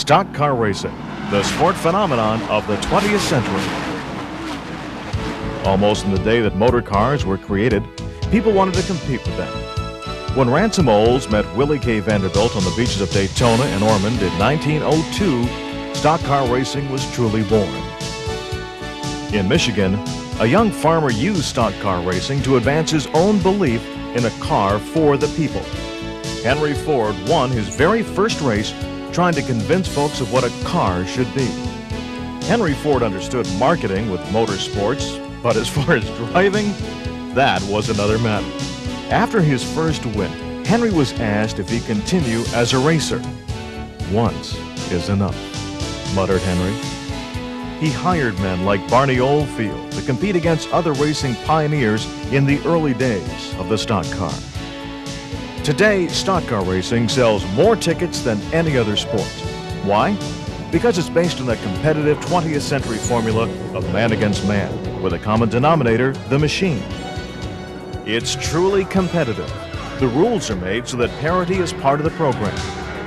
Stock car racing, the sport phenomenon of the 20th century. Almost in the day that motor cars were created, people wanted to compete with them. When Ransom Olds met Willie K. Vanderbilt on the beaches of Daytona and Ormond in 1902, stock car racing was truly born. In Michigan, a young farmer used stock car racing to advance his own belief in a car for the people. Henry Ford won his very first race trying to convince folks of what a car should be. Henry Ford understood marketing with motorsports, but as far as driving, that was another matter. After his first win, Henry was asked if he'd continue as a racer. Once is enough, muttered Henry. He hired men like Barney Oldfield to compete against other racing pioneers in the early days of the stock car. Today, stock car racing sells more tickets than any other sport. Why? Because it's based on the competitive 20th century formula of man against man, with a common denominator, the machine. It's truly competitive. The rules are made so that parity is part of the program.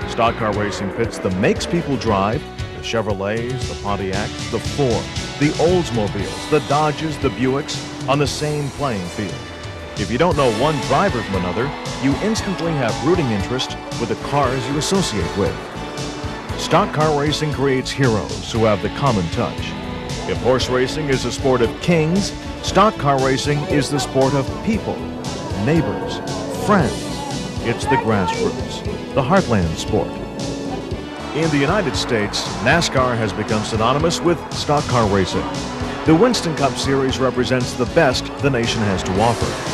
Stock car racing pits the makes people drive, the Chevrolets, the Pontiacs, the Fords, the Oldsmobiles, the Dodges, the Buicks, on the same playing field. If you don't know one driver from another, you instantly have rooting interest with the cars you associate with. Stock car racing creates heroes who have the common touch. If horse racing is a sport of kings, stock car racing is the sport of people, neighbors, friends. It's the grassroots, the heartland sport. In the United States, NASCAR has become synonymous with stock car racing. The Winston Cup Series represents the best the nation has to offer.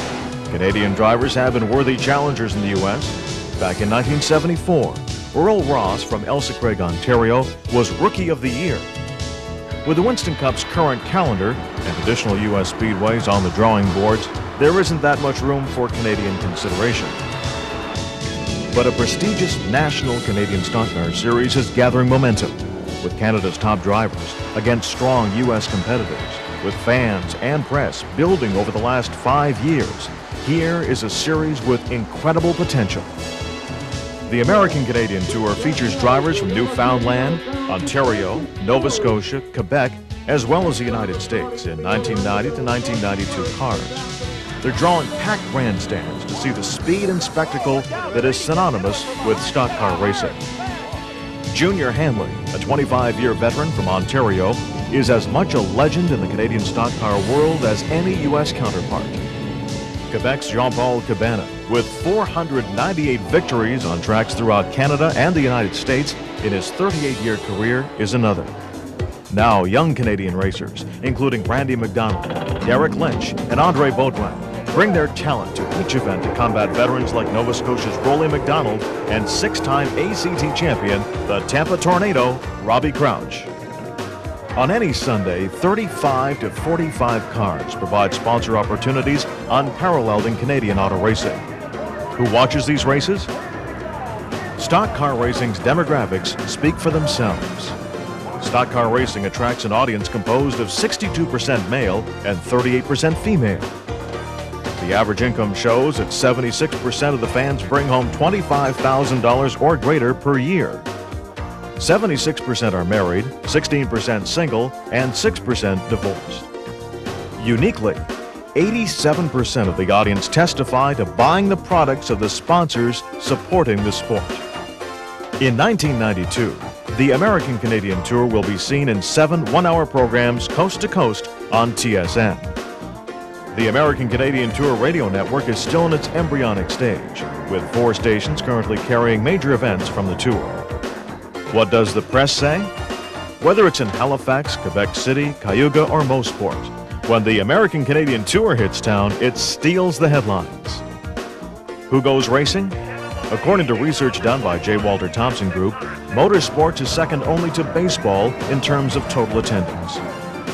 Canadian drivers have been worthy challengers in the U.S. Back in 1974, Earl Ross from Elsa Craig, Ontario, was Rookie of the Year. With the Winston Cup's current calendar and additional U.S. speedways on the drawing boards, there isn't that much room for Canadian consideration. But a prestigious national Canadian stock car series is gathering momentum, with Canada's top drivers against strong U.S. competitors, with fans and press building over the last 5 years. Here is a series with incredible potential. The American Canadian Tour features drivers from Newfoundland, Ontario, Nova Scotia, Quebec, as well as the United States in 1990 to 1992 cars. They're drawing packed grandstands to see the speed and spectacle that is synonymous with stock car racing. Junior Hanley, a 25-year veteran from Ontario, is as much a legend in the Canadian stock car world as any U.S. counterpart. Quebec's Jean-Paul Cabana, with 498 victories on tracks throughout Canada and the United States in his 38-year career, is another. Now, young Canadian racers, including Randy McDonald, Derek Lynch, and Andre Baudouin, bring their talent to each event to combat veterans like Nova Scotia's Rollie McDonald and 6-time ACT champion, the Tampa Tornado, Robbie Crouch. On any Sunday, 35 to 45 cars provide sponsor opportunities unparalleled in Canadian auto racing. Who watches these races? Stock car racing's demographics speak for themselves. Stock car racing attracts an audience composed of 62% male and 38% female. The average income shows that 76% of the fans bring home $25,000 or greater per year. 76% are married, 16% single, and 6% divorced. Uniquely, 87% of the audience testify to buying the products of the sponsors supporting the sport. In 1992, the American Canadian Tour will be seen in 7 one-hour programs coast to coast on TSN. The American Canadian Tour radio network is still in its embryonic stage, with 4 stations currently carrying major events from the tour. What does the press say? Whether it's in Halifax, Quebec City, Cayuga, or Mosport, when the American Canadian Tour hits town, it steals the headlines. Who goes racing? According to research done by J. Walter Thompson Group, motorsports is second only to baseball in terms of total attendance.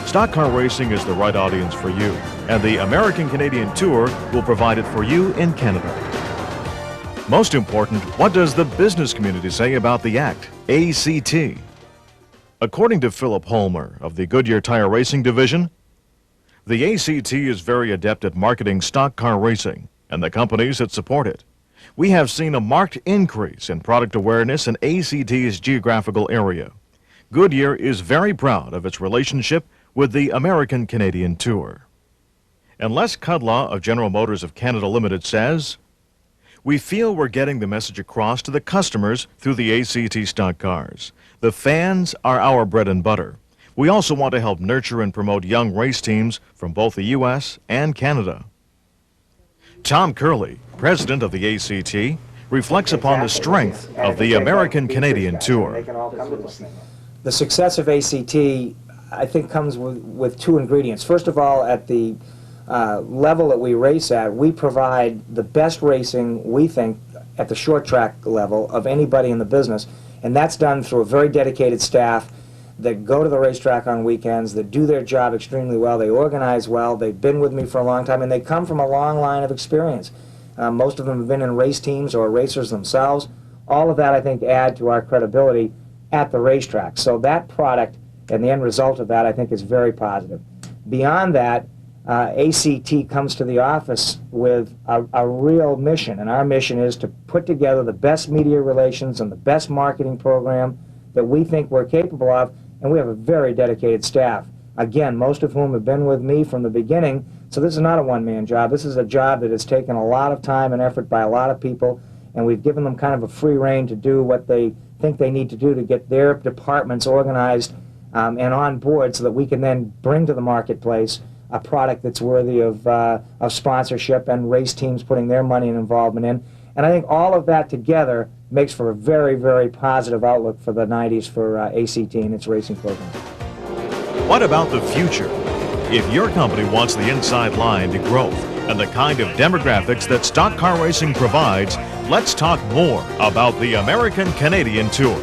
Stock car racing is the right audience for you, and the American Canadian Tour will provide it for you in Canada. Most important, what does the business community say about the act, ACT? According to Philip Holmer of the Goodyear Tire Racing Division, the ACT is very adept at marketing stock car racing and the companies that support it. We have seen a marked increase in product awareness in ACT's geographical area. Goodyear is very proud of its relationship with the American Canadian Tour. And Les Cudlaw of General Motors of Canada Limited says, "We feel we're getting the message across to the customers through the ACT stock cars. The fans are our bread and butter. We also want to help nurture and promote young race teams from both the U.S. and Canada." Tom Curley, president of the ACT, reflects upon the strength of the American Canadian Tour. The success of ACT, I think, comes with two ingredients. First of all, at the level that we race at, we provide the best racing, we think, at the short track level of anybody in the business, and that's done through a very dedicated staff that go to the racetrack on weekends, that do their job extremely well, they organize well, they've been with me for a long time, and they come from a long line of experience. Most of them have been in race teams or racers themselves. All of that, I think, add to our credibility at the racetrack. So that product and the end result of that, I think, is very positive. Beyond that, ACT comes to the office with a real mission, and our mission is to put together the best media relations and the best marketing program that we think we're capable of, and we have a very dedicated staff. Again, most of whom have been with me from the beginning, so this is not a one-man job. This is a job that has taken a lot of time and effort by a lot of people, and we've given them kind of a free rein to do what they think they need to do to get their departments organized and on board so that we can then bring to the marketplace a product that's worthy of sponsorship and race teams putting their money and involvement in. And I think all of that together makes for a very, very positive outlook for the 90s for ACT and its racing program. What about the future? If your company wants the inside line to growth and the kind of demographics that stock car racing provides, let's talk more about the American Canadian Tour.